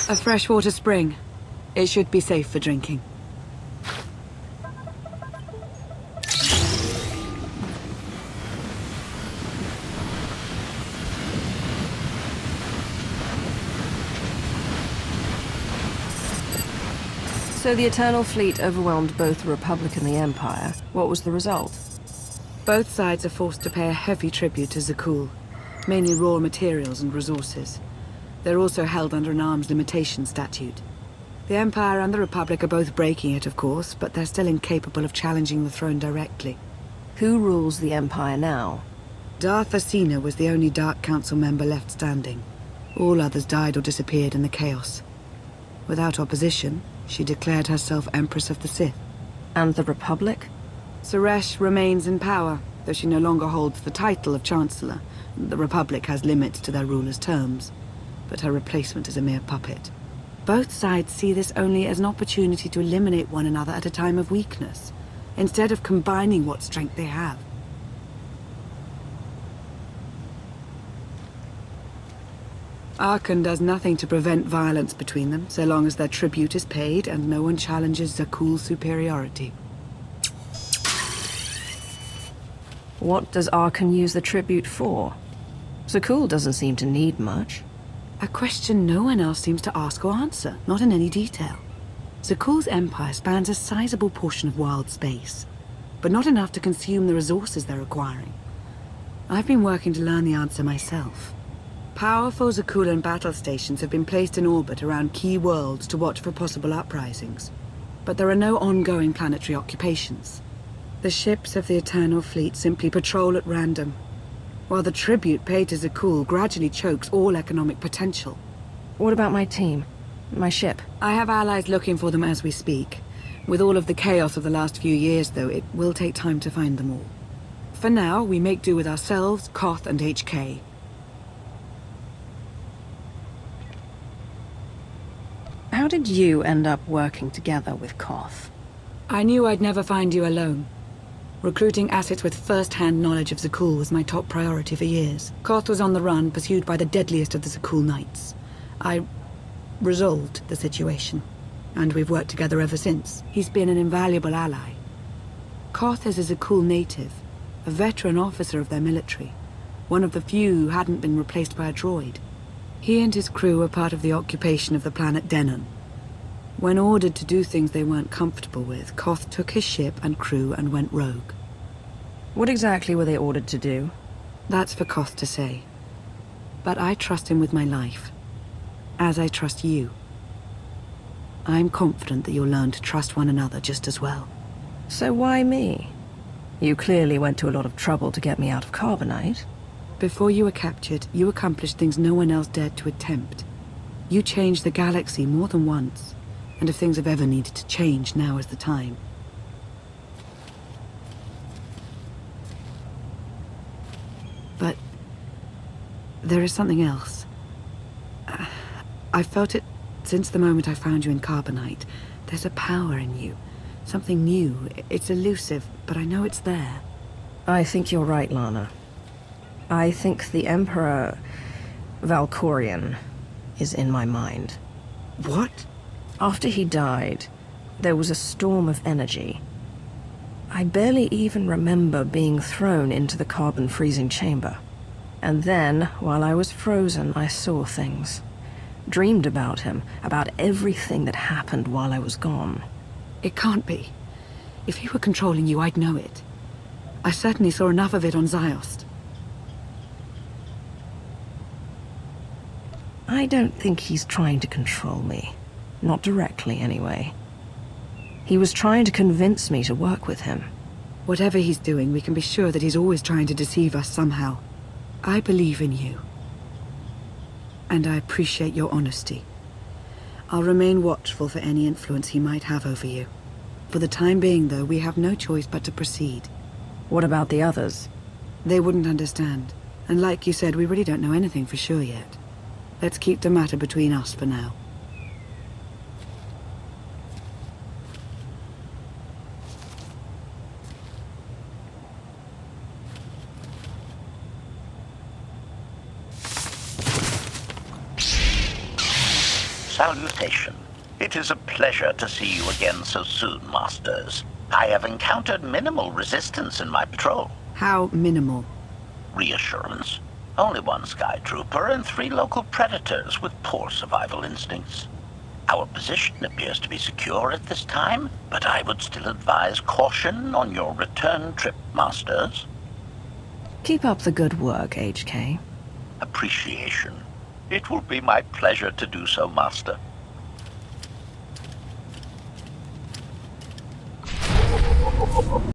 A freshwater spring. It should be safe for drinking. So the Eternal Fleet overwhelmed both the Republic and the Empire. What was the result? Both sides are forced to pay a heavy tribute to Zakul, mainly raw materials and resources. They're also held under an arms limitation statute. The Empire and the Republic are both breaking it, of course, but they're still incapable of challenging the throne directly. Who rules the Empire now? Darth Asina was the only Dark Council member left standing. All others died or disappeared in the chaos. Without opposition, she declared herself Empress of the Sith. And the Republic? Suresh remains in power, though she no longer holds the title of Chancellor. The Republic has limits to their ruler's terms, but her replacement is a mere puppet. Both sides see this only as an opportunity to eliminate one another at a time of weakness, instead of combining what strength they have. Arkan does nothing to prevent violence between them, so long as their tribute is paid and no one challenges Zakul's superiority. What does Arkan use the tribute for? Zakul doesn't seem to need much. A question no one else seems to ask or answer, not in any detail. Zakul's empire spans a sizable portion of wild space, but not enough to consume the resources they're acquiring. I've been working to learn the answer myself. Powerful Zakulan battle stations have been placed in orbit around key worlds to watch for possible uprisings, but there are no ongoing planetary occupations. The ships of the Eternal Fleet simply patrol at random, while the tribute paid to Zakul gradually chokes all economic potential. What about my team? My ship? I have allies looking for them as we speak. With all of the chaos of the last few years, though, it will take time to find them all. For now, we make do with ourselves, Koth, and HK. How did you end up working together with Koth? I knew I'd never find you alone. Recruiting assets with first-hand knowledge of Zakul was my top priority for years. Koth was on the run, pursued by the deadliest of the Zakul Knights. I resolved the situation, and we've worked together ever since. He's been an invaluable ally. Koth is a Zakul native, a veteran officer of their military, one of the few who hadn't been replaced by a droid. He and his crew were part of the occupation of the planet Denon. When ordered to do things they weren't comfortable with, Koth took his ship and crew and went rogue. What exactly were they ordered to do? That's for Koth to say. But I trust him with my life, as I trust you. I'm confident that you'll learn to trust one another just as well. So why me? You clearly went to a lot of trouble to get me out of Carbonite. Before you were captured, you accomplished things no one else dared to attempt. You changed the galaxy more than once, and if things have ever needed to change, now is the time. But there is something else. I've felt it since the moment I found you in Carbonite. There's a power in you, something new. It's elusive, but I know it's there. I think you're right, Lana. I think the Emperor Valkorion is in my mind. What? After he died, there was a storm of energy. I barely even remember being thrown into the carbon freezing chamber. And then, while I was frozen, I saw things. Dreamed about him, about everything that happened while I was gone. It can't be. If he were controlling you, I'd know it. I certainly saw enough of it on Ziost. I don't think he's trying to control me. Not directly, anyway. He was trying to convince me to work with him. Whatever he's doing, we can be sure that he's always trying to deceive us somehow. I believe in you. And I appreciate your honesty. I'll remain watchful for any influence he might have over you. For the time being, though, we have no choice but to proceed. What about the others? They wouldn't understand. And like you said, we really don't know anything for sure yet. Let's keep the matter between us for now. salutation. It is a pleasure to see you again so soon, Masters. I have encountered minimal resistance in my patrol. How minimal? Reassurance. Only one Sky Trooper and 3 local predators with poor survival instincts. Our position appears to be secure at this time, but I would still advise caution on your return trip, Masters. Keep up the good work, HK. Appreciation. It will be my pleasure to do so, Master.